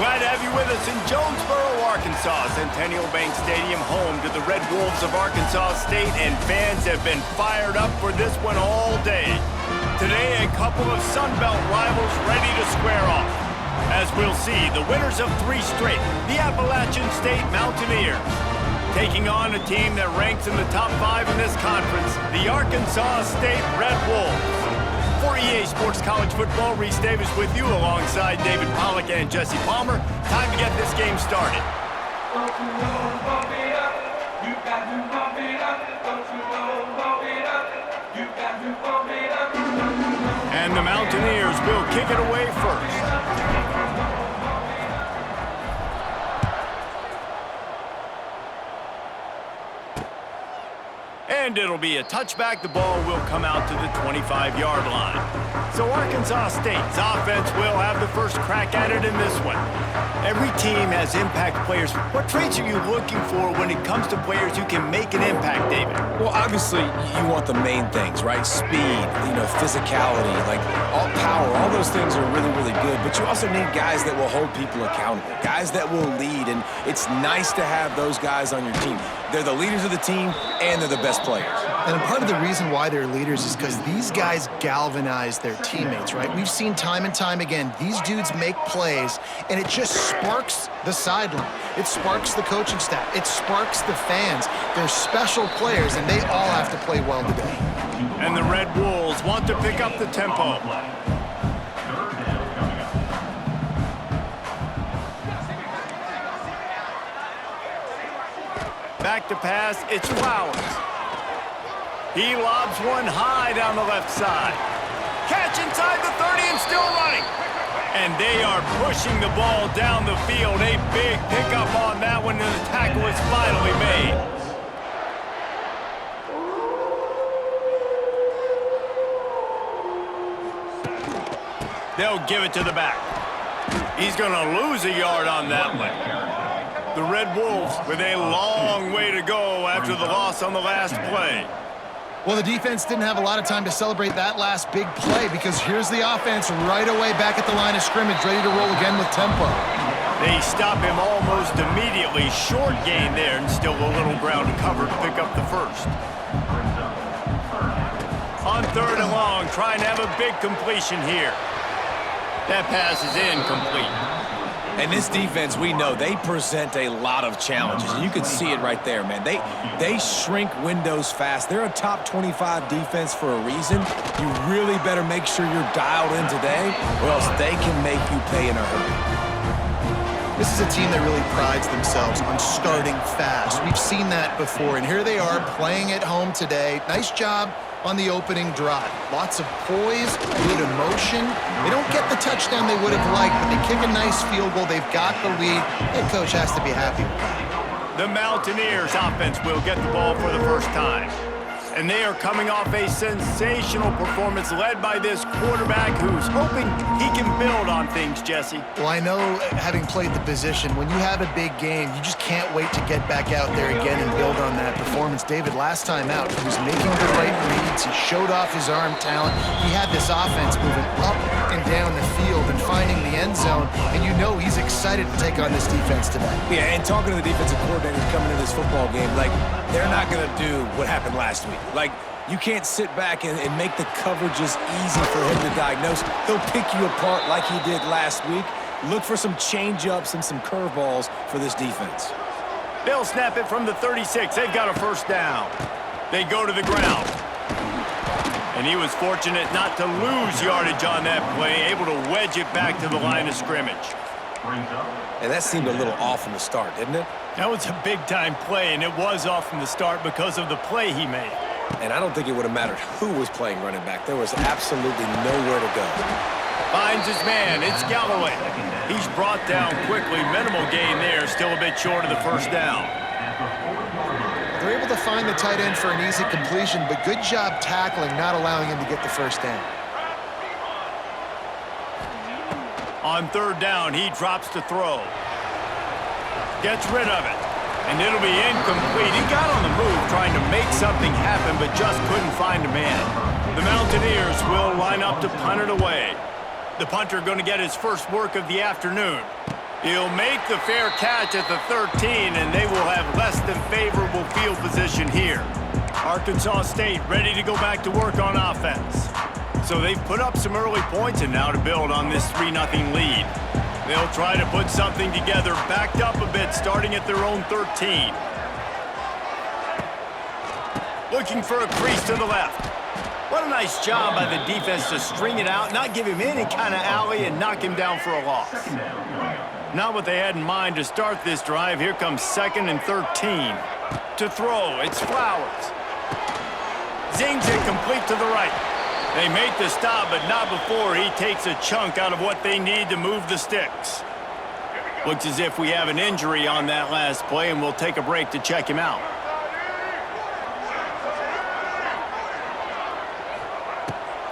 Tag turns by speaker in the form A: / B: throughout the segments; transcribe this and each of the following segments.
A: Glad to have you with us in Jonesboro, Arkansas. Centennial Bank Stadium, home to the Red Wolves of Arkansas State, and fans have been fired up for this one all day. Today, a couple of Sun Belt rivals ready to square off. As we'll see, the winners of 3 straight, the Appalachian State Mountaineers, taking on a team that ranks in the top 5 in this conference, the Arkansas State Red Wolves. For EA Sports College Football, Reese Davis with you alongside David Pollack and Jesse Palmer. Time to get this game started. And the Mountaineers will kick it away first. And it'll be a touchback. The ball will come out to the 25-yard line. So Arkansas State's offense will have the first crack at it in this one. Every team has impact players. What traits are you looking for when it comes to players who can make an impact, David?
B: Well, obviously, you want the main things, right? Speed, physicality, like all power. All those things are really, really good. But you also need guys that will hold people accountable, guys that will lead. And it's nice to have those guys on your team. They're the leaders of the team, and they're the best players.
C: And part of the reason why they're leaders is because these guys galvanize their teammates, right? We've seen time and time again, these dudes make plays, and it just sparks the sideline. It sparks the coaching staff. It sparks the fans. They're special players, and they all have to play well today.
A: And the Red Wolves want to pick up the tempo. Back to pass, it's Flowers. He lobs one high down the left side. Catch inside the 30 and still running. And they are pushing the ball down the field. A big pickup on that one, and the tackle is finally made. They'll give it to the back. He's going to lose a yard on that one. The Red Wolves with a long way to go after the loss on the last play.
C: Well, the defense didn't have a lot of time to celebrate that last big play because here's the offense right away back at the line of scrimmage, ready to roll again with tempo.
A: They stop him almost immediately. Short gain there, and still a little ground to cover to pick up the first. On 3rd and long, trying to have a big completion here. That pass is incomplete.
B: And this defense, we know, they present a lot of challenges. And you can see it right there, man. They shrink windows fast. They're a top 25 defense for a reason. You really better make sure you're dialed in today, or else they can make you pay in a hurry.
C: This is a team that really prides themselves on starting fast. We've seen that before, and here they are playing at home today. Nice job on the opening drive. Lots of poise, good emotion. They don't get the touchdown they would have liked, but they kick a nice field goal. They've got the lead. Head coach has to be happy with that.
A: The Mountaineers offense will get the ball for the first time. And they are coming off a sensational performance led by this quarterback who's hoping he can build on things, Jesse.
C: Well, I know, having played the position, when you have a big game, you just can't wait to get back out there again and build on that performance. David, last time out, he was making the right reads. He showed off his arm talent. He had this offense moving up and down the field and finding the end zone, and you know he's excited to take on this defense today.
B: Yeah, and talking to the defensive coordinators coming into this football game, like, they're not going to do what happened last week. Like, you can't sit back and make the coverages easy for him to diagnose. He'll pick you apart like he did last week. Look for some change-ups and some curveballs for this defense.
A: They'll snap it from the 36. They've got a first down. They go to the ground. And he was fortunate not to lose yardage on that play, able to wedge it back to the line of scrimmage.
B: And that seemed a little off from the start, didn't it?
A: That was a big-time play, and it was off from the start because of the play he made.
B: And I don't think it would have mattered who was playing running back. There was absolutely nowhere to go.
A: Finds his man. It's Galloway. He's brought down quickly. Minimal gain there. Still a bit short of the first down.
C: They're able to find the tight end for an easy completion, but good job tackling, not allowing him to get the first down.
A: On 3rd down, he drops to throw. Gets rid of it. And it'll be incomplete. He got on the move trying to make something happen, but just couldn't find a man. The Mountaineers will line up to punt it away. The punter going to get his first work of the afternoon. He'll make the fair catch at the 13, and they will have less than favorable field position here. Arkansas State ready to go back to work on offense. So they've put up some early points, and now to build on this 3-0 lead. They'll try to put something together, backed up a bit, starting at their own 13. Looking for a crease to the left. What a nice job by the defense to string it out, not give him any kind of alley, and knock him down for a loss. Not what they had in mind to start this drive. Here comes 2nd and 13. To throw, it's Flowers. Zings it complete to the right. They make the stop, but not before he takes a chunk out of what they need to move the sticks. Looks as if we have an injury on that last play, and we'll take a break to check him out.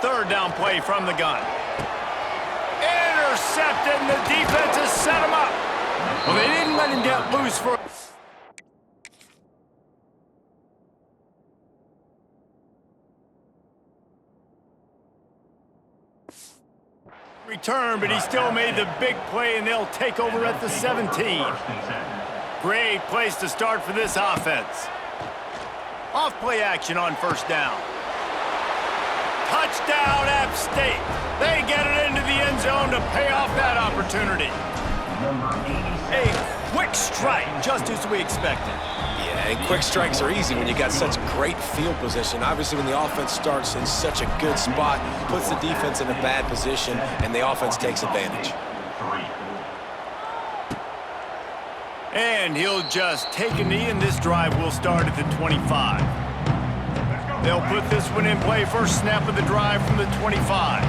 A: Third down play from the gun. Intercepted, and the defense has set him up. Well, they didn't let him get loose for... return, but he still made the big play, and they'll take over at the 17. Great place to start for this offense. Off play action on first down. Touchdown, App State. They get it into the end zone to pay off that opportunity. A quick strike, just as we expected.
B: Yeah, and quick strikes are easy when you got such great field position. Obviously, when the offense starts in such a good spot, puts the defense in a bad position, and the offense takes advantage.
A: And he'll just take a knee, and this drive will start at the 25. They'll put this one in play. First snap of the drive from the 25.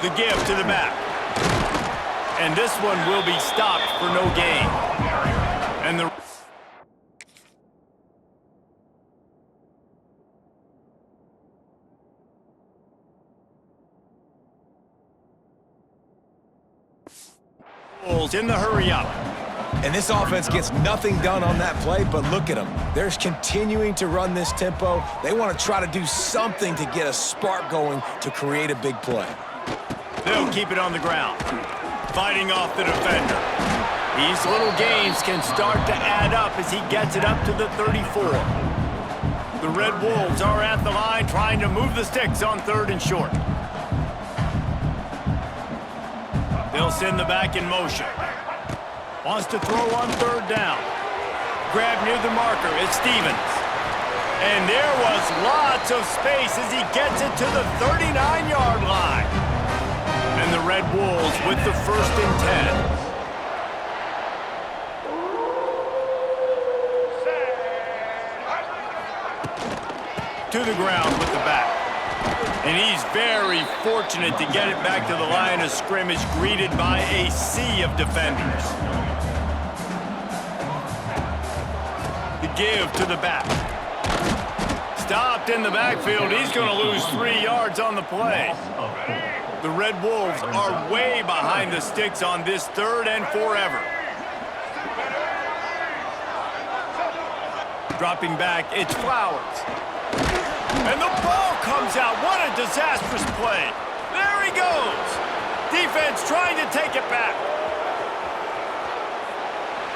A: The give to the back. And this one will be stopped for no gain. And the... in the hurry up.
B: And this offense gets nothing done on that play, but look at them. They're continuing to run this tempo. They want to try to do something to get a spark going to create a big play.
A: They'll keep it on the ground. Fighting off the defender. These little gains can start to add up as he gets it up to the 34. The Red Wolves are at the line trying to move the sticks on 3rd and short. They'll send the back in motion. Wants to throw on 3rd down. Grab near the marker, it's Stevens. And there was lots of space as he gets it to the 39-yard line. And the Red Wolves with the 1st and 10. To the ground with the back. And he's very fortunate to get it back to the line of scrimmage, greeted by a sea of defenders. The give to the back. Stopped in the backfield. He's going to lose 3 yards on the play. The Red Wolves are way behind the sticks on this 3rd and forever. Dropping back, it's Flowers. And the ball comes out. What a disastrous play. There he goes. Defense trying to take it back.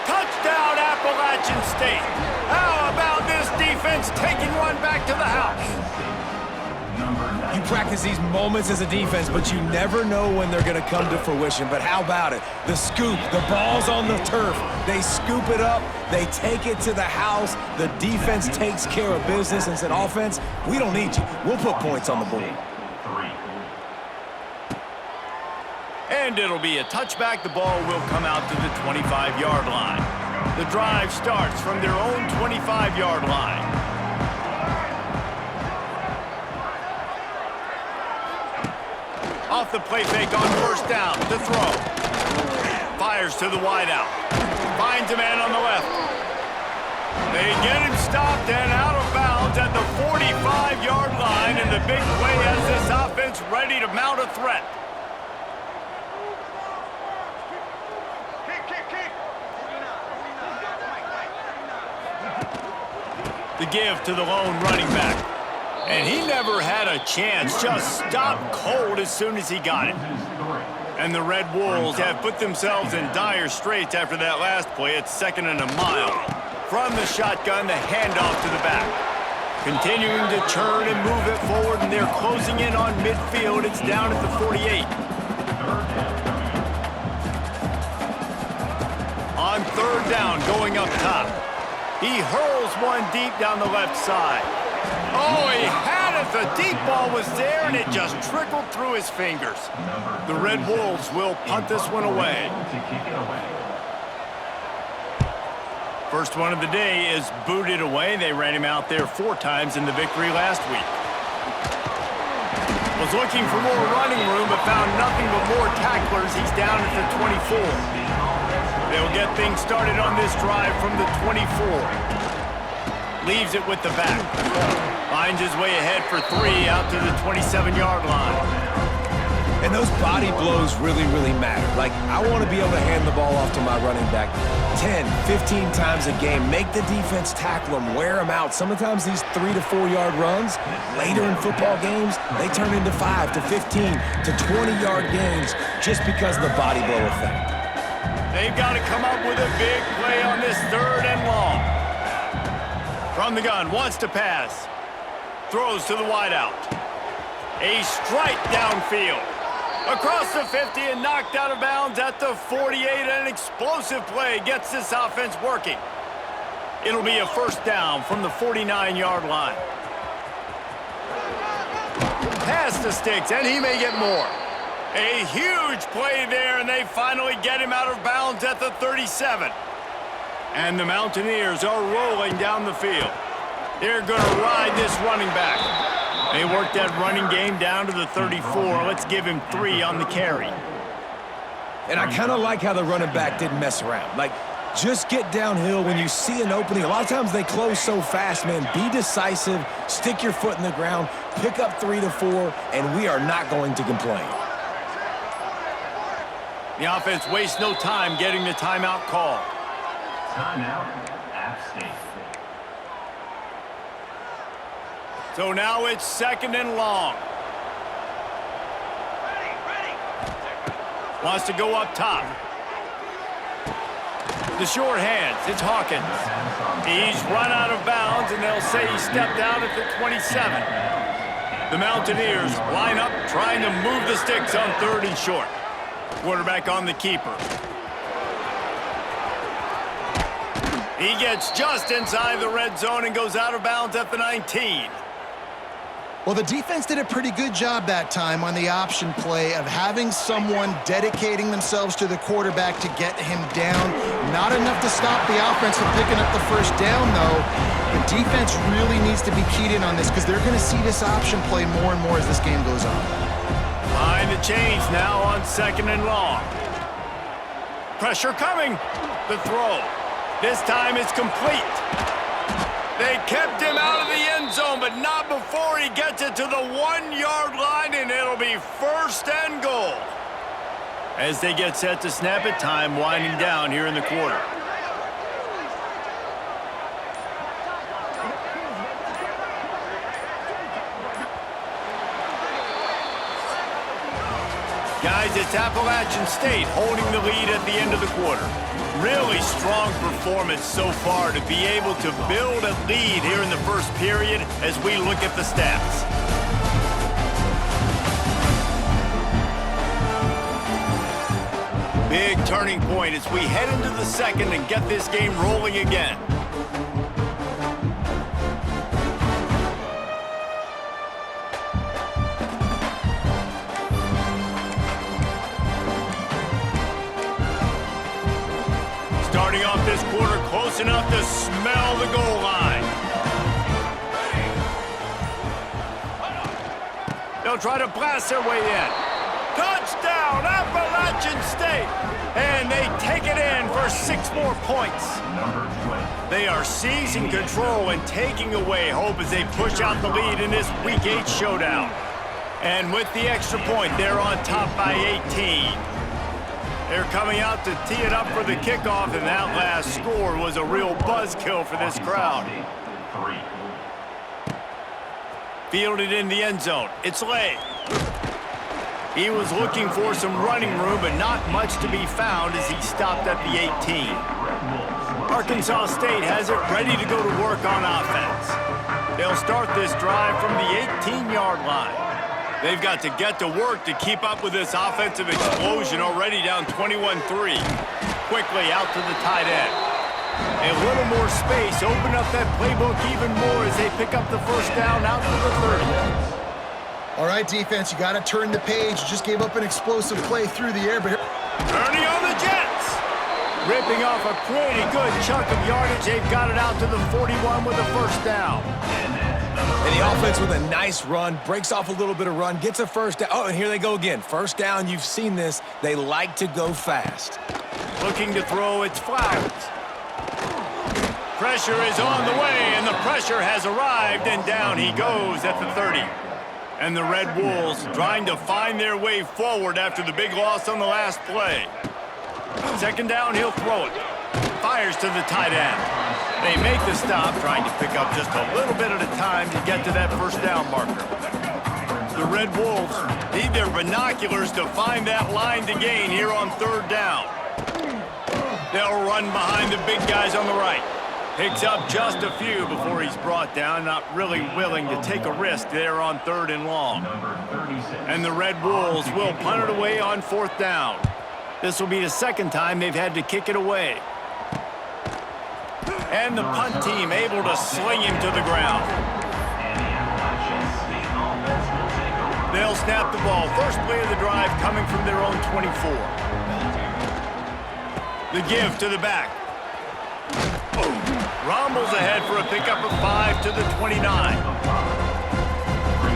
A: Touchdown, Appalachian State. How about this defense taking one back to the house?
B: You practice these moments as a defense, but you never know when they're going to come to fruition. But how about it? The scoop, the ball's on the turf. They scoop it up. They take it to the house. The defense takes care of business and said, offense, we don't need you. We'll put points on the board.
A: And it'll be a touchback. The ball will come out to the 25-yard line. The drive starts from their own 25-yard line. Off the play fake on first down. The throw. Fires to the wideout. Finds a man on the left. They get him stopped and out of bounds at the 45-yard line, and the big play has this offense ready to mount a threat. The give to the lone running back. And he never had a chance, just stopped cold as soon as he got it. And the Red Wolves have put themselves in dire straits after that last play at 2nd and a mile. From the shotgun, the handoff to the back. Continuing to turn and move it forward, and they're closing in on midfield. It's down at the 48. On 3rd down, going up top. He hurls one deep down the left side. Oh, he had it. The deep ball was there, and it just trickled through his fingers. The Red Wolves will punt this one away. First one of the day is booted away. They ran him out there 4 times in the victory last week. Was looking for more running room, but found nothing but more tacklers. He's down at the 24. They'll get things started on this drive from the 24. Leaves it with the back. Finds his way ahead for 3 out to the 27-yard line.
B: And those body blows really, really matter. Like, I want to be able to hand the ball off to my running back 10, 15 times a game. Make the defense tackle him, wear him out. Sometimes these 3 to 4 yard runs, later in football games, they turn into 5 to 15 to 20-yard gains just because of the body blow effect.
A: They've got to come up with a big play on this 3rd and long. From the gun, wants to pass. Throws to the wideout. A strike downfield. Across the 50 and knocked out of bounds at the 48. An explosive play gets this offense working. It'll be a 1st down from the 49-yard line. Pass to Sticks, and he may get more. A huge play there, and they finally get him out of bounds at the 37. And the Mountaineers are rolling down the field. They're going to ride this running back. They work that running game down to the 34. Let's give him 3 on the carry.
B: And I kind of like how the running back didn't mess around. Like, just get downhill when you see an opening. A lot of times they close so fast, man. Be decisive, stick your foot in the ground, pick up 3 to 4, and we are not going to complain.
A: The offense wastes no time getting the timeout call.
D: Timeout, App State.
A: So now it's 2nd and long. Wants to go up top. The short hands, it's Hawkins. He's run out of bounds, and they'll say he stepped out at the 27. The Mountaineers line up, trying to move the sticks on 3rd and short. Quarterback on the keeper. He gets just inside the red zone and goes out of bounds at the 19.
C: Well, the defense did a pretty good job that time on the option play of having someone dedicating themselves to the quarterback to get him down. Not enough to stop the offense from picking up the 1st down, though. The defense really needs to be keyed in on this because they're going to see this option play more and more as this game goes on.
A: Behind the chains now on 2nd and long. Pressure coming. The throw. This time it's complete. They kept him out of the end zone, but not before he gets it to the 1-yard line, and it'll be 1st and goal. As they get set to snap it, time winding down here in the quarter. Guys, it's Appalachian State holding the lead at the end of the quarter. Really strong performance so far to be able to build a lead here in the 1st period as we look at the stats. Big turning point as we head into the 2nd and get this game rolling again. Starting off this quarter close enough to smell the goal line. They'll try to blast their way in. Touchdown, Appalachian State! And they take it in for 6 more points. They are seizing control and taking away hope as they push out the lead in this Week 8 showdown. And with the extra point, they're on top by 18. They're coming out to tee it up for the kickoff, and that last score was a real buzzkill for this crowd. Fielded in the end zone. It's Lay. He was looking for some running room, but not much to be found as he stopped at the 18. Arkansas State has it ready to go to work on offense. They'll start this drive from the 18-yard line. They've got to get to work to keep up with this offensive explosion, already down 21-3. Quickly out to the tight end. A little more space, open up that playbook even more as they pick up the first down out to the 30.
C: All right, defense, you got to turn the page. You just gave up an explosive play through the air, but
A: Ernie on the Jets. Ripping off a pretty good chunk of yardage. They've got it out to the 41 with a first down.
B: And the offense with a nice run, breaks off a little bit of run, gets a first down. Oh, and here they go again. First down, you've seen this. They like to go fast.
A: Looking to throw, it's Flowers. Pressure is on the way, and the pressure has arrived, and down he goes at the 30. And the Red Wolves trying to find their way forward after the big loss on the last play. Second down, he'll throw it. Fires to the tight end. They make the stop, trying to pick up just a little bit at a time to get to that first down marker. The Red Wolves need their binoculars to find that line to gain here on third down. They'll run behind the big guys on the right. Picks up just a few before he's brought down, not really willing to take a risk there on third and long. And the Red Wolves will punt it away on fourth down. This will be the second time they've had to kick it away. And the punt team able to sling him to the ground. They'll snap the ball. First play of the drive coming from their own 24. The give to the back. Rumbles ahead for a pickup of 5 to the 29.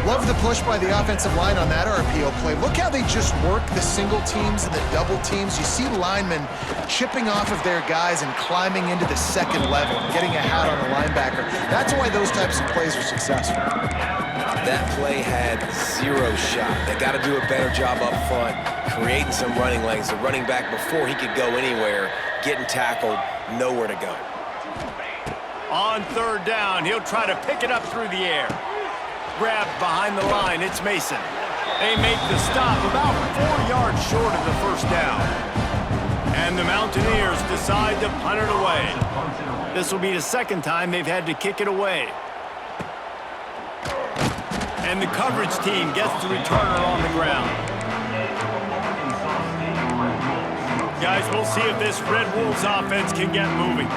C: love the push by the offensive line on that RPO play. Look how they just work the single teams and the double teams. You see linemen chipping off of their guys and climbing into the second level, getting a hat on the linebacker. That's why those types of plays are successful.
B: That play had zero shot. They got to do a better job up front, creating some running lanes. The running back, before he could go anywhere, getting tackled, nowhere to go.
A: On third down, he'll try to pick it up through the air. Grabbed behind the line, it's Mason. They make the stop about 4 yards short of the first down. And the Mountaineers decide to punt it away. This will be the second time they've had to kick it away. And the coverage team gets the returner on the ground. Guys, we'll see if this Red Wolves offense can get moving.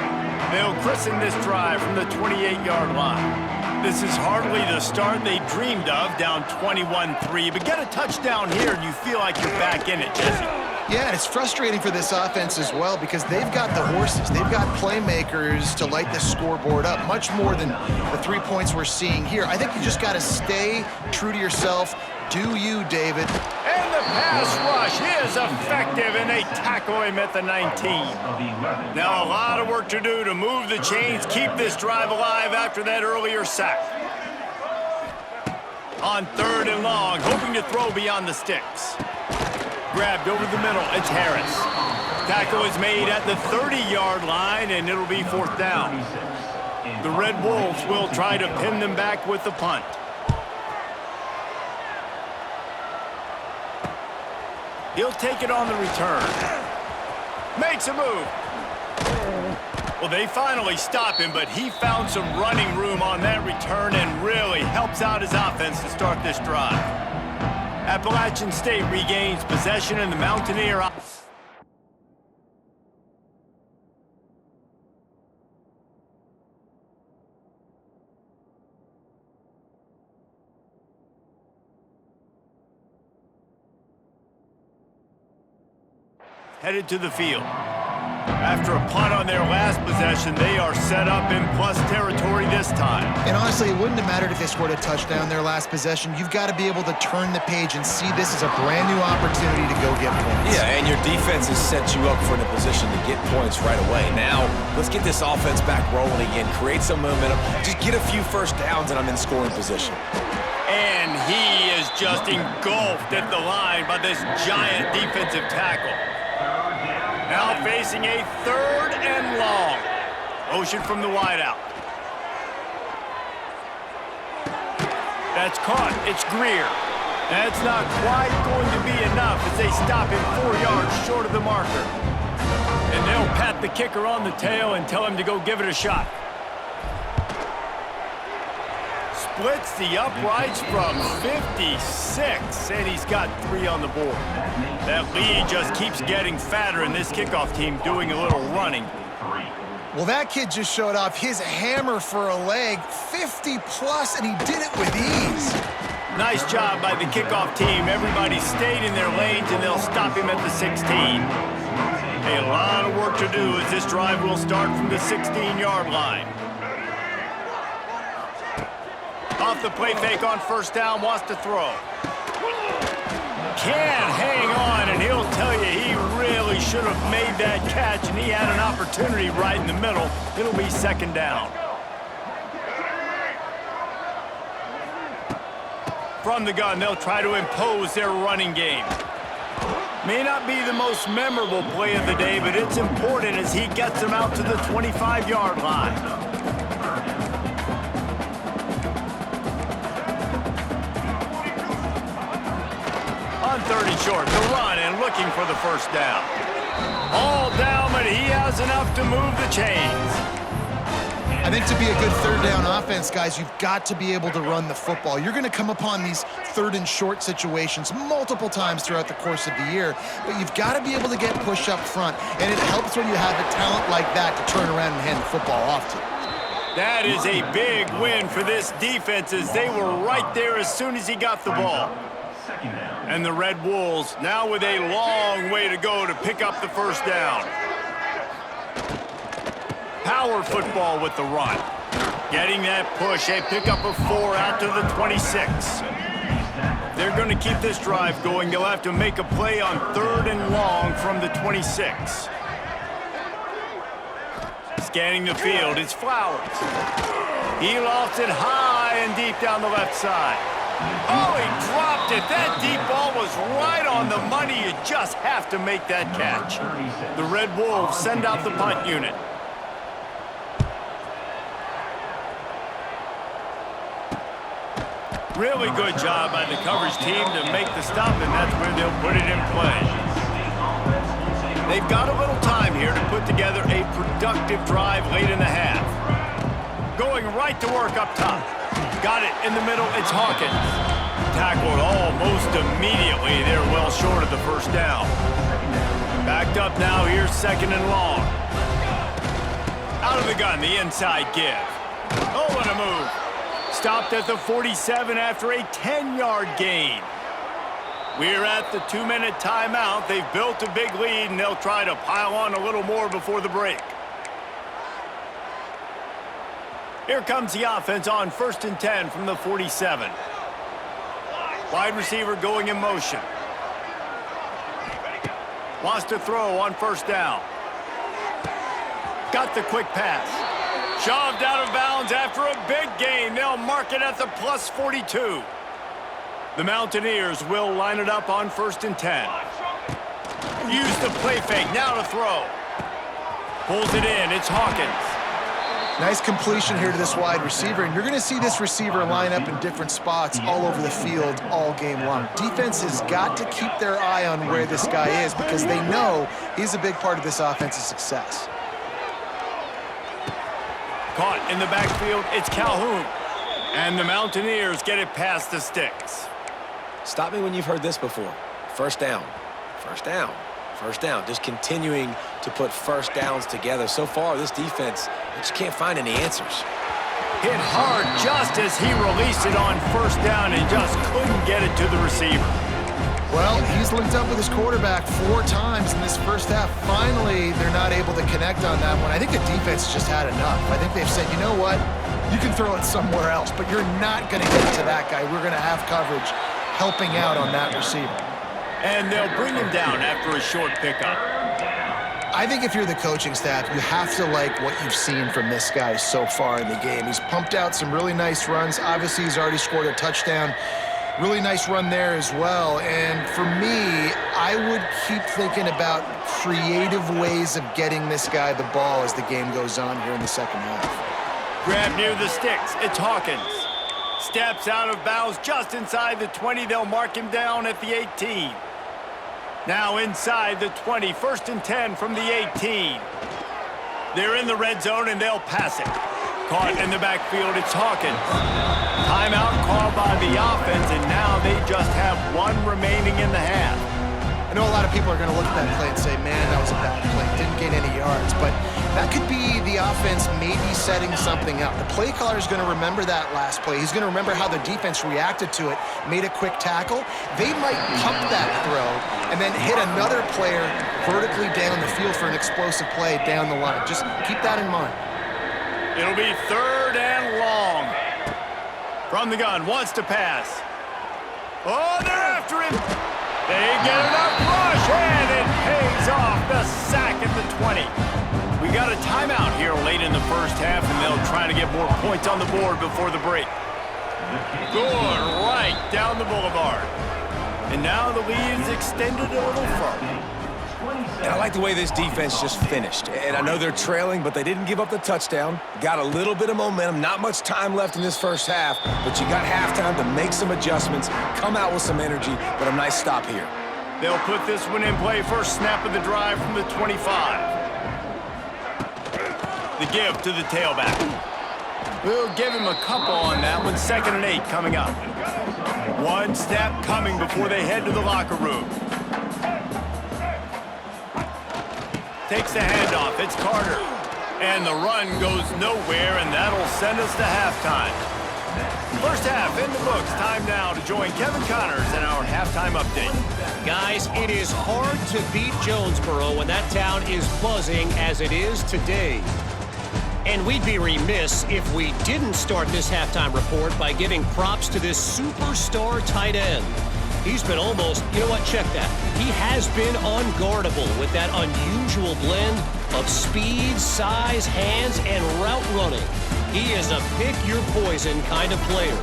A: They'll christen this drive from the 28-yard line. This is hardly the start they dreamed of, down 21-3. But get a touchdown here and you feel like you're back in it, Jesse.
C: Yeah, and it's frustrating for this offense as well because they've got the horses. They've got playmakers to light the scoreboard up, much more than the 3 points we're seeing here. I think you just got to stay true to yourself. Do you, David?
A: And the pass rush is effective, and they tackle him at the 19. Now a lot of work to do to move the chains, keep this drive alive after that earlier sack. On third and long, hoping to throw beyond the sticks. Grabbed over the middle, it's Harris. Tackle is made at the 30-yard line, and it'll be fourth down. The Red Wolves will try to pin them back with the punt. He'll take it on the return. Makes a move. Well, they finally stop him, but he found some running room on that return and really helps out his offense to start this drive. Appalachian State regains possession in the Mountaineer. Headed to the field. After a punt on their last possession, they are set up in plus territory this time.
C: And honestly, it wouldn't have mattered if they scored a touchdown their last possession. You've got to be able to turn the page and see this as a brand new opportunity to go get points.
B: Yeah, and your defense has set you up for a position to get points right away. Now, let's get this offense back rolling again, create some momentum, just get a few first downs, and I'm in scoring position.
A: And he is just engulfed at the line by this giant defensive tackle. Now facing a third and long. Motion from the wideout. That's caught. It's Greer. That's not quite going to be enough as they stop him 4 yards short of the marker. And they'll pat the kicker on the tail and tell him to go give it a shot. Splits the uprights from 56, and he's got 3 on the board. That lead just keeps getting fatter, and this kickoff team doing a little running.
C: Well, that kid just showed off his hammer for a leg, 50-plus, and he did it with ease.
A: Nice job by the kickoff team. Everybody stayed in their lanes, and they'll stop him at the 16. A lot of work to do as this drive will start from the 16-yard line. Off the play fake on first down, wants to throw. Can't hang on, and he'll tell you he really should have made that catch, and he had an opportunity right in the middle. It'll be second down. From the gun, they'll try to impose their running game. May not be the most memorable play of the day, but it's important as he gets them out to the 25-yard line. On 30 short, the run and looking for the first down. All down, but he has enough to move the chains.
C: I think to be a good third down offense, guys, you've got to be able to run the football. You're going to come upon these third and short situations multiple times throughout the course of the year, but you've got to be able to get push up front, and it helps when you have a talent like that to turn around and hand the football off to.
A: That is a big win for this defense as they were right there as soon as he got the ball. And the Red Wolves now with a long way to go to pick up the first down. Power football with the run. Getting that push, a pickup of 4 out to the 26. They're going to keep this drive going. They'll have to make a play on 3rd and long from the 26. Scanning the field, it's Flowers. He lost it high and deep down the left side. Oh, he dropped it. That deep ball was right on the money. You just have to make that catch. The Red Wolves send out the punt unit. Really good job by the coverage team to make the stop, and that's where they'll put it in play. They've got a little time here to put together a productive drive late in the half. Going right to work up top. Got it in the middle, it's Hawkins. Tackled almost immediately. They're well short of the first down. Backed up now, here's 2nd and long. Out of the gun, the inside give. Oh, what a move. Stopped at the 47 after a 10-yard gain. We're at the 2-minute timeout. They've built a big lead, and they'll try to pile on a little more before the break. Here comes the offense on 1st and 10 from the 47. Wide receiver going in motion. Wants to throw on first down. Got the quick pass. Shoved out of bounds after a big gain. They'll mark it at the plus 42. The Mountaineers will line it up on 1st and 10. Use the play fake, now to throw. Pulls it in, it's Hawkins.
C: Nice completion here to this wide receiver, and you're going to see this receiver line up in different spots all over the field all game long. Defense has got to keep their eye on where this guy is because they know he's a big part of this offense's success.
A: Caught in the backfield, it's Calhoun. And the Mountaineers get it past the sticks.
B: Stop me when you've heard this before. First down, first down, first down. Just continuing to put first downs together. So far, this defense just can't find any answers.
A: Hit hard just as he released it on first down and just couldn't get it to the receiver.
C: Well, he's linked up with his quarterback 4 times in this first half. Finally, they're not able to connect on that one. I think the defense just had enough. I think they've said, you know what? You can throw it somewhere else, but you're not going to get to that guy. We're going to have coverage helping out on that receiver.
A: And they'll bring him down after a short pickup.
C: I think if you're the coaching staff, you have to like what you've seen from this guy so far in the game. He's pumped out some really nice runs. Obviously, he's already scored a touchdown. Really nice run there as well. And for me, I would keep thinking about creative ways of getting this guy the ball as the game goes on here in the second half.
A: Grab near the sticks. It's Hawkins. Steps out of bounds just inside the 20. They'll mark him down at the 18. Now inside the 20. 1st and 10 from the 18. They're in the red zone, and they'll pass it. Caught in the backfield, it's Hawkins. Timeout called by the offense, and now they just have one remaining in the half.
C: I know a lot of people are going to look at that play and say, man, that was a bad play. Didn't gain any yards. But that could be the offense maybe setting something up. The play caller is going to remember that last play. He's going to remember how the defense reacted to it, made a quick tackle. They might pump that throw and then hit another player vertically down the field for an explosive play down the line. Just keep that in mind.
A: It'll be 3rd and long. From the gun, wants to pass. Oh, they're after him. They get enough rush, and it pays off. The sack at the 20. We got a timeout here late in the first half, and they'll try to get more points on the board before the break. Good right down the boulevard. And now the lead is extended a little further.
B: And I like the way this defense just finished. And I know they're trailing, but they didn't give up the touchdown. Got a little bit of momentum. Not much time left in this first half, but you got halftime to make some adjustments, come out with some energy, but a nice stop here.
A: They'll put this one in play. First snap of the drive from the 25. The give to the tailback. We'll give him a couple on that one. 2nd and 8 coming up. One snap coming before they head to the locker room. Takes the handoff. It's Carter. And the run goes nowhere, and that'll send us to halftime. First half in the books. Time now to join Kevin Connors in our halftime update.
E: Guys, it is hard to beat Jonesboro when that town is buzzing as it is today. And we'd be remiss if we didn't start this halftime report by giving props to this superstar tight end. He's been almost, you know what, check that. He has been unguardable with that unusual blend of speed, size, hands, and route running. He is a pick-your-poison kind of player.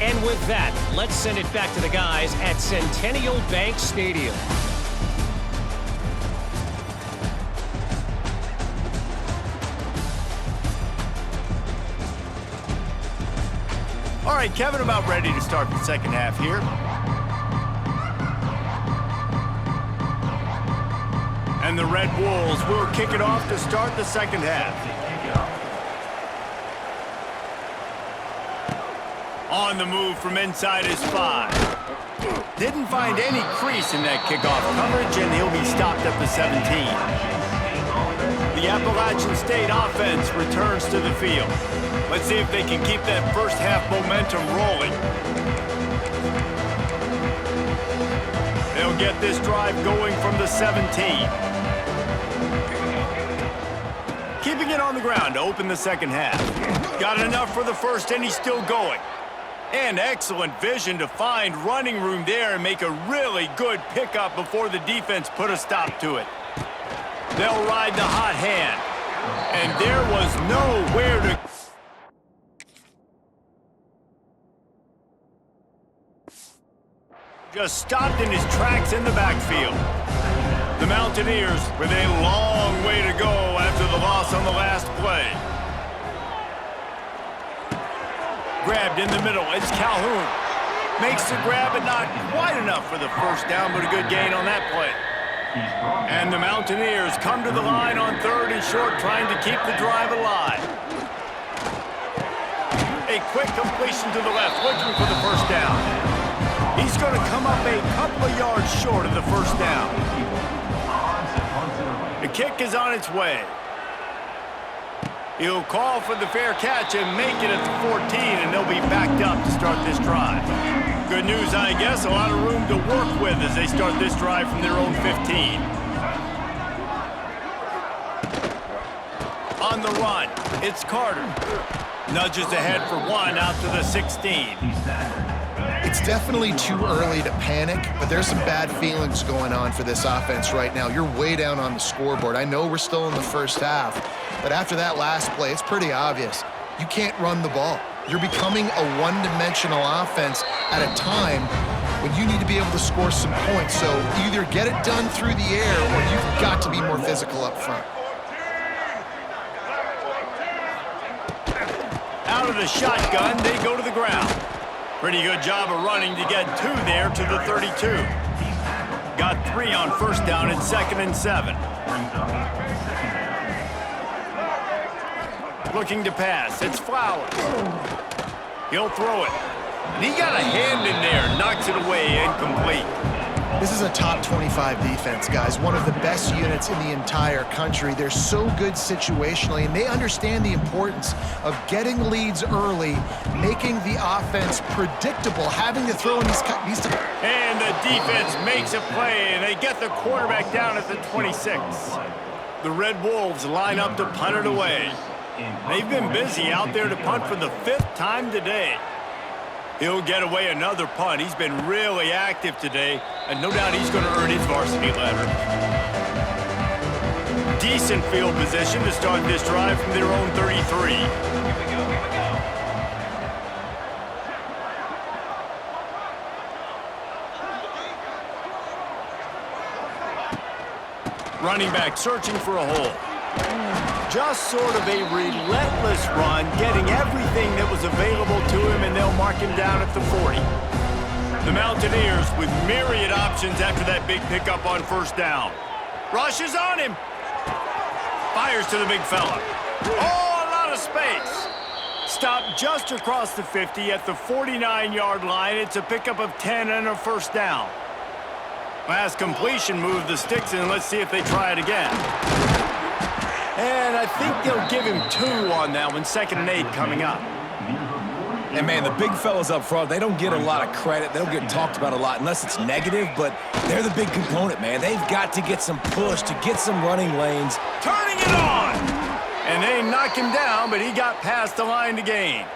E: And with that, let's send it back to the guys at Centennial Bank Stadium.
A: All right, Kevin, about ready to start the second half here. And the Red Wolves will kick it off to start the second half. On the move from inside his 5. Didn't find any crease in that kickoff coverage, and he'll be stopped at the 17. The Appalachian State offense returns to the field. Let's see if they can keep that first half momentum rolling. They'll get this drive going from the 17. Keeping it on the ground to open the second half. Got enough for the first, and he's still going. And excellent vision to find running room there and make a really good pickup before the defense put a stop to it. They'll ride the hot hand. And there was nowhere to... Just stopped in his tracks in the backfield. The Mountaineers with a long way to go after the loss on the last play. Grabbed in the middle. It's Calhoun. Makes the grab, but not quite enough for the first down, but a good gain on that play. And the Mountaineers come to the line on 3rd and short, trying to keep the drive alive. A quick completion to the left, looking for the first down. He's going to come up a couple of yards short of the first down. The kick is on its way. He'll call for the fair catch and make it at the 14, and they'll be backed up to start this drive. Good news, I guess, a lot of room to work with as they start this drive from their own 15. On the run, it's Carter. Nudges ahead for 1 out to the 16.
C: It's definitely too early to panic, but there's some bad feelings going on for this offense right now. You're way down on the scoreboard. I know we're still in the first half, but after that last play, it's pretty obvious. You can't run the ball. You're becoming a one-dimensional offense at a time when you need to be able to score some points. So either get it done through the air or you've got to be more physical up front.
A: out of the shotgun, they go to the ground. Pretty good job of running to get 2 there to the 32. Got 3 on first down and 2nd and 7. Looking to pass. It's Flowers. He'll throw it. And he got a hand in there, knocks it away, incomplete.
C: This is a top 25 defense, guys. One of the best units in the entire country. They're so good situationally, and they understand the importance of getting leads early, making the offense predictable, having to throw in these
A: And the defense makes a play, and they get the quarterback down at the 26. The Red Wolves line up to punt it away. They've been busy out there to punt for the 5th time today. He'll get away another punt. He's been really active today, and no doubt he's going to earn his varsity letter. Decent field position to start this drive from their own 33. Running back searching for a hole. Just sort of a relentless run, getting everything that was available to him, and they'll mark him down at the 40. The Mountaineers with myriad options after that big pickup on first down. Rushes on him. Fires to the big fella. Oh, a lot of space. Stopped just across the 50 at the 49-yard line. It's a pickup of 10 and a first down. Last completion moved the sticks in. Let's see if they try it again. And I think they'll give him 2 on that one. 2nd and 8 coming up.
B: And, man, the big fellas up front, they don't get a lot of credit. They don't get talked about a lot unless it's negative, but they're the big component, man. They've got to get some push to get some running lanes.
A: Turning it on! And they knock him down, but he got past the line to gain.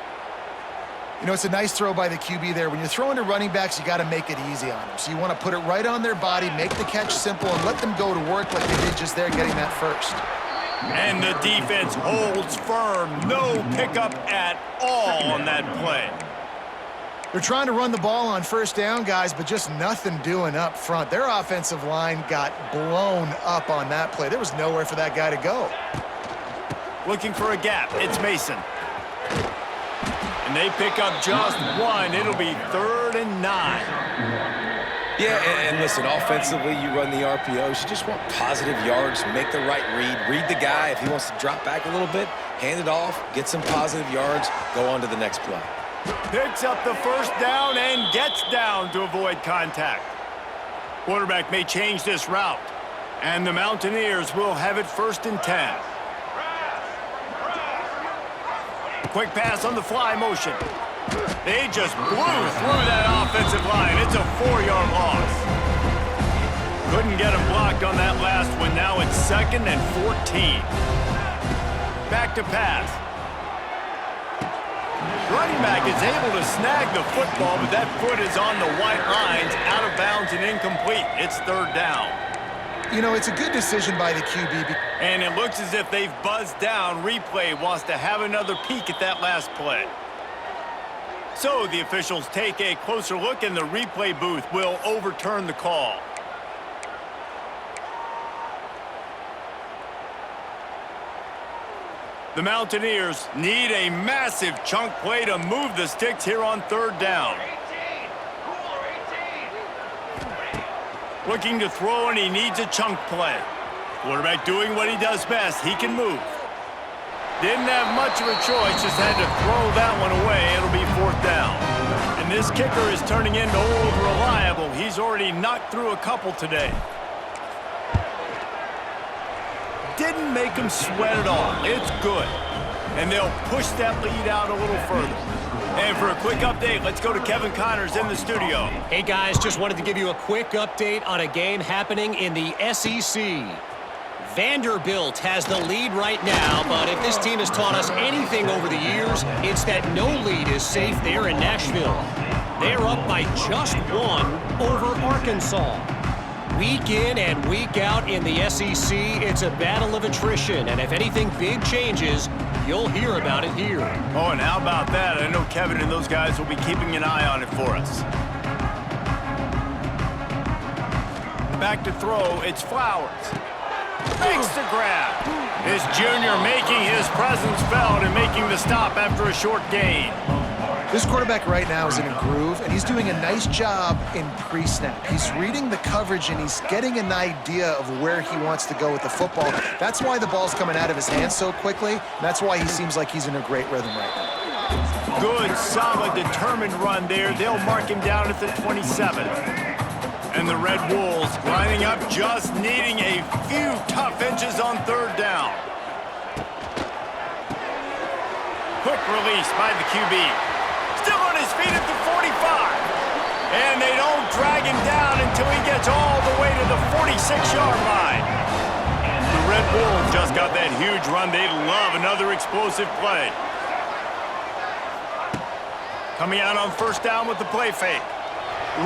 C: You know, it's a nice throw by the QB there. When you're throwing to running backs, you got to make it easy on them. So you want to put it right on their body, make the catch simple, and let them go to work like they did just there, getting that first.
A: And the defense holds firm. No pickup at all on that play.
C: They're trying to run the ball on first down, guys, but just nothing doing up front. Their offensive line got blown up on that play. There was nowhere for that guy to go.
A: Looking for a gap. It's Mason. And they pick up just 1. It'll be 3rd and 9.
B: Yeah, and listen, offensively, you run the RPOs. You just want positive yards, make the right read the guy. If he wants to drop back a little bit, hand it off, get some positive yards, go on to the next play.
A: Picks up the first down and gets down to avoid contact. Quarterback may change this route, and the Mountaineers will have it 1st and 10. Quick pass on the fly motion. They just blew through that offensive line. It's a 4-yard loss. Couldn't get him blocked on that last one. Now it's 2nd and 14. Back to pass. Running back is able to snag the football, but that foot is on the white lines, out of bounds and incomplete. It's 3rd down.
C: You know, it's a good decision by the QB.
A: And it looks as if they've buzzed down. Replay wants to have another peek at that last play. So the officials take a closer look, and the replay booth will overturn the call. The Mountaineers need a massive chunk play to move the sticks here on 3rd down. Looking to throw, and he needs a chunk play. Quarterback doing what he does best. He can move. Didn't have much of a choice, just had to throw that one away. It'll be 4th down. And this kicker is turning into old reliable. He's already knocked through a couple today. Didn't make him sweat at all. It's good. And they'll push that lead out a little further. And for a quick update, let's go to Kevin Connors in the studio.
E: Hey, guys, just wanted to give you a quick update on a game happening in the SEC. Vanderbilt has the lead right now, but if this team has taught us anything over the years, it's that no lead is safe there in Nashville. They're up by just 1 over Arkansas. Week in and week out in the SEC, it's a battle of attrition, and if anything big changes, you'll hear about it here.
A: Oh, and how about that? I know Kevin and those guys will be keeping an eye on it for us. Back to throw, it's Flowers. Makes the grab. This junior making his presence felt and making the stop after a short gain.
C: This quarterback right now is in a groove, and he's doing a nice job in pre-snap. He's reading the coverage, and he's getting an idea of where he wants to go with the football. That's why the ball's coming out of his hands so quickly. That's why he seems like he's in a great rhythm right now.
A: Good, solid, determined run there. They'll mark him down at the 27. And the Red Wolves lining up, just needing a few tough inches on third down. Quick release by the QB. Still on his feet at the 45. And they don't drag him down until he gets all the way to the 46-yard line. The Red Wolves just got that huge run. They love another explosive play. Coming out on first down with the play fake.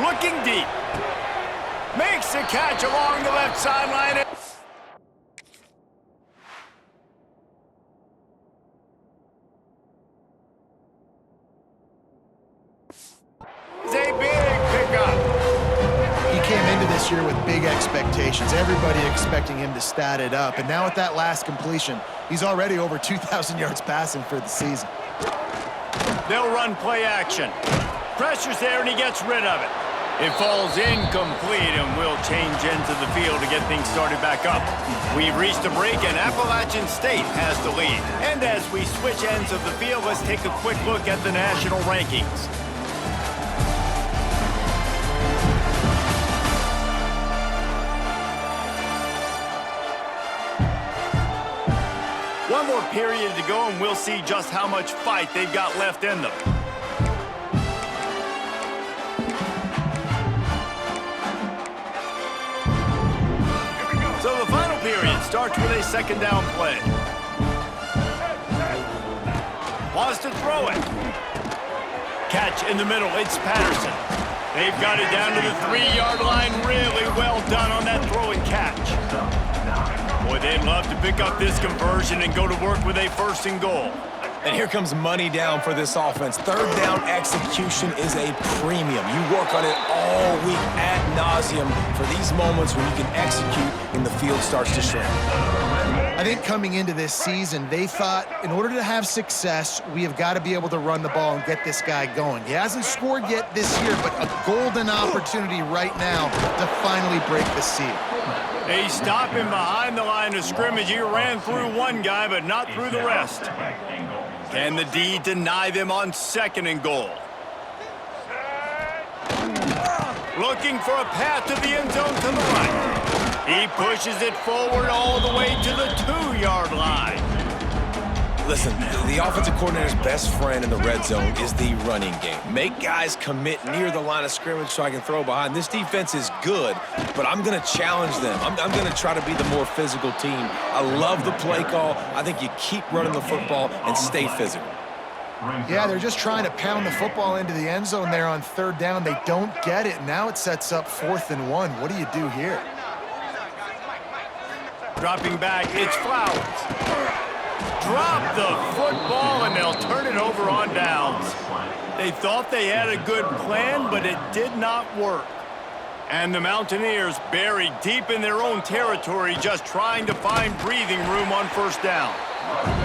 A: Looking deep. Makes the catch along the left sideline. It's a big pickup.
C: He came into this year with big expectations. Everybody expecting him to stat it up. And now with that last completion, he's already over 2,000 yards passing for the season.
A: They'll run play action. Pressure's there, and he gets rid of it. It falls incomplete, and we'll change ends of the field to get things started back up. We've reached a break, and Appalachian State has the lead. And as we switch ends of the field, let's take a quick look at the national rankings. One more period to go, and we'll see just how much fight they've got left in them. So the final period starts with a second down play. Wants to throw it. Catch in the middle, it's Patterson. They've got it down to the 3-yard line. Really well done on that throw and catch. Boy, they'd love to pick up this conversion and go to work with a first and goal.
B: And here comes money down for this offense. Third down execution is a premium. You work on it all week ad nauseum for these moments when you can execute and the field starts to shrink.
C: I think coming into this season, they thought in order to have success, we have got to be able to run the ball and get this guy going. He hasn't scored yet this year, but a golden opportunity right now to finally break the seal.
A: They stop him behind the line of scrimmage. He ran through one guy, but not through the rest. Can the D deny them on second and goal? Looking for a path to the end zone to the right. He pushes it forward all the way to the 2-yard line.
B: Listen, the offensive coordinator's best friend in the red zone is the running game. Make guys commit near the line of scrimmage so I can throw behind. This defense is good, but I'm going to challenge them. I'm going to try to be the more physical team. I love the play call. I think you keep running the football and stay physical.
C: Yeah, they're just trying to pound the football into the end zone there on third down. They don't get it. Now it sets up 4th and 1. What do you do here?
A: Dropping back, it's Flowers. Drop the football, and they'll turn it over on downs. They thought they had a good plan, but it did not work. And the Mountaineers buried deep in their own territory, just trying to find breathing room on first down.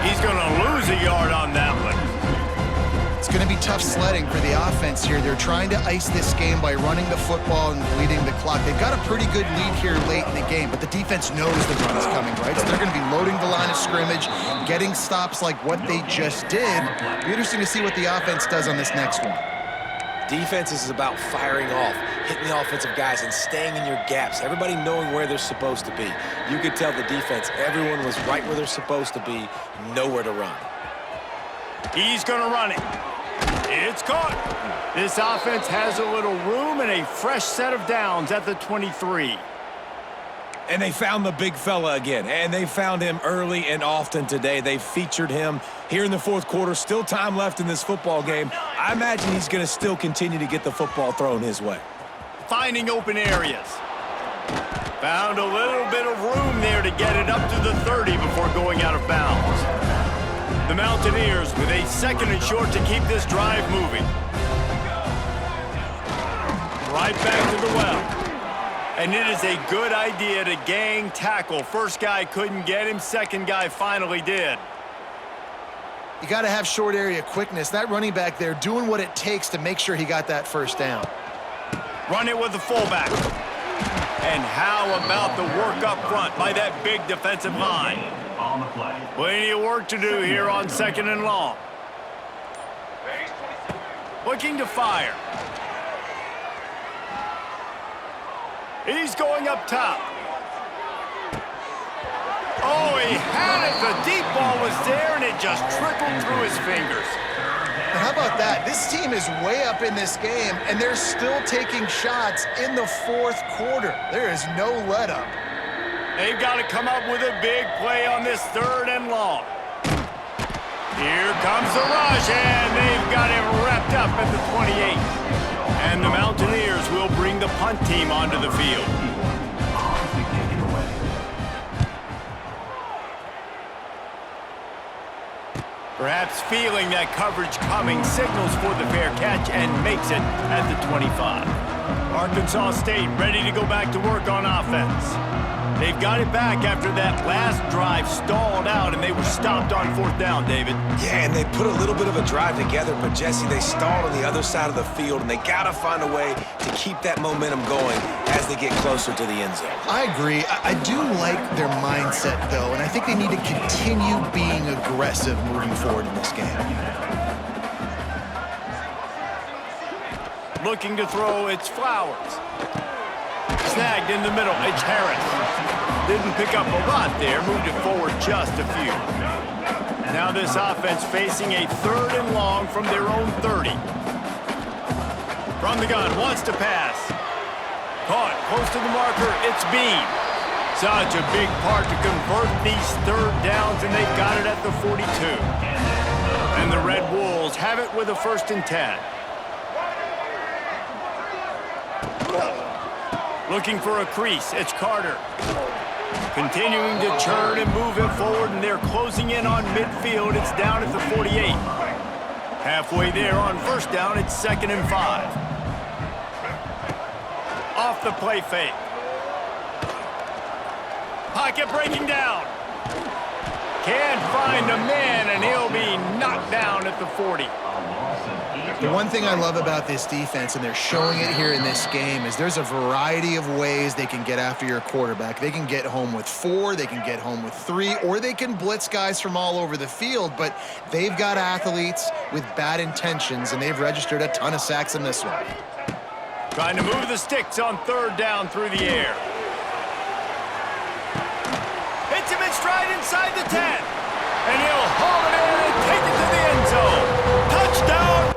A: He's going to lose a yard on that one.
C: It's going to be tough sledding for the offense here. They're trying to ice this game by running the football and bleeding the clock. They've got a pretty good lead here late in the game, but the defense knows the run is coming, right? So they're going to be loading the line of scrimmage, getting stops like what they just did. It'll be interesting to see what the offense does on this next one.
B: Defense is about firing off, hitting the offensive guys, and staying in your gaps. Everybody knowing where they're supposed to be. You could tell the defense, everyone was right where they're supposed to be, nowhere to run.
A: He's going to run it. It's caught. This offense has a little room and a fresh set of downs at the 23.
B: And they found the big fella again, and they found him early and often today. They featured him here in the fourth quarter. Still time left in this football game. I imagine he's going to still continue to get the football thrown his way.
A: Finding open areas. Found a little bit of room there to get it up to the 30 before going out of bounds. The Mountaineers with a second and short to keep this drive moving. Right back to the well. And it is a good idea to gang tackle. First guy couldn't get him, second guy finally did.
C: You got to have short area quickness. That running back there doing what it takes to make sure he got that first down.
A: Run it with the fullback. And how about the work up front by that big defensive line?
D: On the play.
A: Plenty of work to do here on 2nd and long. Looking to fire. He's going up top. Oh, he had it. The deep ball was there, and it just trickled through his fingers.
C: Now, how about that? This team is way up in this game, and they're still taking shots in the 4th quarter. There is no let-up.
A: They've got to come up with a big play on this 3rd and long. Here comes the rush, and they've got him wrapped up at the 28. And the Mountaineers will bring the punt team onto the field. Perhaps feeling that coverage coming, signals for the fair catch and makes it at the 25. Arkansas State ready to go back to work on offense. They've got it back after that last drive stalled out and they were stopped on 4th down, David.
B: Yeah, and they put a little bit of a drive together, but Jesse, they stalled on the other side of the field, and they got to find a way to keep that momentum going as they get closer to the end zone.
C: I agree. I do like their mindset, though, and I think they need to continue being aggressive moving forward in this game.
A: Looking to throw, it's Flowers. Snagged in the middle, it's Harris. Didn't pick up a lot there, moved it forward just a few. Now this offense facing a 3rd and long from their own 30. From the gun, wants to pass. Caught, close to the marker, it's Bean. Such a big part to convert these 3rd downs, and they've got it at the 42. And the Red Wolves have it with a 1st and 10. Looking for a crease, it's Carter. Continuing to churn and move it forward, and they're closing in on midfield. It's down at the 48. Halfway there on 1st down, it's 2nd and 5. Off the play fake. Pocket breaking down. Can't find a man, and he'll be knocked down at the 40.
C: The one thing I love about this defense, and they're showing it here in this game, is there's a variety of ways they can get after your quarterback. They can get home with 4, they can get home with 3, or they can blitz guys from all over the field, but they've got athletes with bad intentions, and they've registered a ton of sacks in this one.
A: Trying to move the sticks on 3rd down through the air. Hits him in stride inside the 10. And he'll haul it in and take it to the end zone. Touchdown!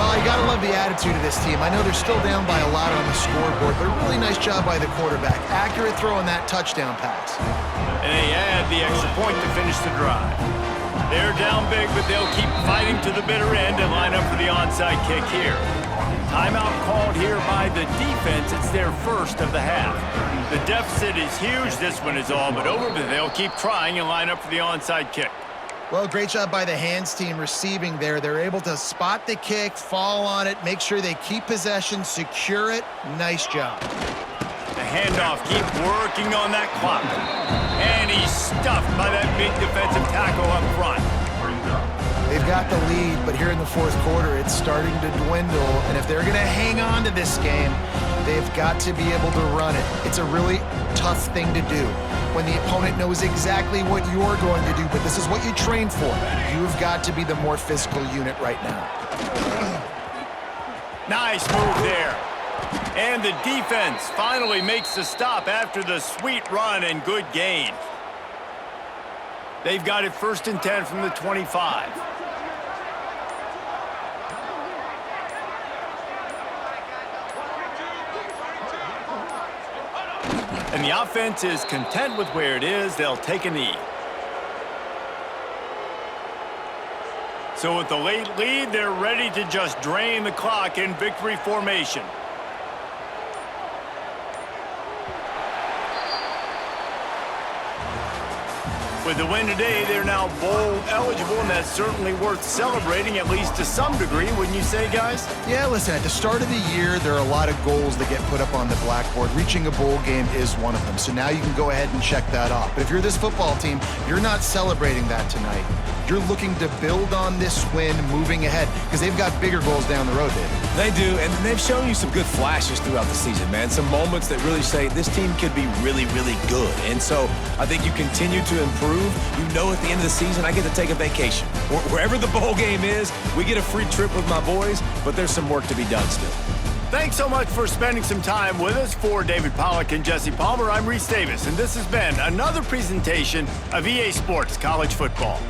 C: Well, you gotta love the attitude of this team. I know they're still down by a lot on the scoreboard, but a really nice job by the quarterback. Accurate throw on that touchdown pass.
A: And they add the extra point to finish the drive. They're down big, but they'll keep fighting to the bitter end and line up for the onside kick here. Timeout called here by the defense. It's their 1st of the half. The deficit is huge. This one is all but over, but they'll keep trying and line up for the onside kick.
C: Well, great job by the hands team receiving there. They're able to spot the kick, fall on it, make sure they keep possession, secure it. Nice job.
A: The handoff, keep working on that clock. And he's stuffed by that big defensive tackle up front.
C: They've got the lead, but here in the 4th quarter, it's starting to dwindle. And if they're going to hang on to this game, they've got to be able to run it. It's a really tough thing to do when the opponent knows exactly what you're going to do, but this is what you train for. You've got to be the more physical unit right now.
A: Nice move there. And the defense finally makes the stop after the sweet run and good gain. They've got it 1st and 10 from the 25. And the offense is content with where it is. They'll take a knee. So with the late lead, they're ready to just drain the clock in victory formation. With the win today, they're now bowl eligible, and that's certainly worth celebrating, at least to some degree, wouldn't you say, guys?
C: Yeah, listen, at the start of the year, there are a lot of goals that get put up on the blackboard. Reaching a bowl game is one of them, so now you can go ahead and check that off. But if you're this football team, you're not celebrating that tonight. You're looking to build on this win moving ahead, because they've got bigger goals down the road, David.
B: They do, and they've shown you some good flashes throughout the season, man. Some moments that really say this team could be really, really good. And so I think you continue to improve. You know at the end of the season, I get to take a vacation. Wherever the bowl game is, we get a free trip with my boys, but there's some work to be done still.
A: Thanks so much for spending some time with us. For David Pollack and Jesse Palmer, I'm Reese Davis, and this has been another presentation of EA Sports College Football.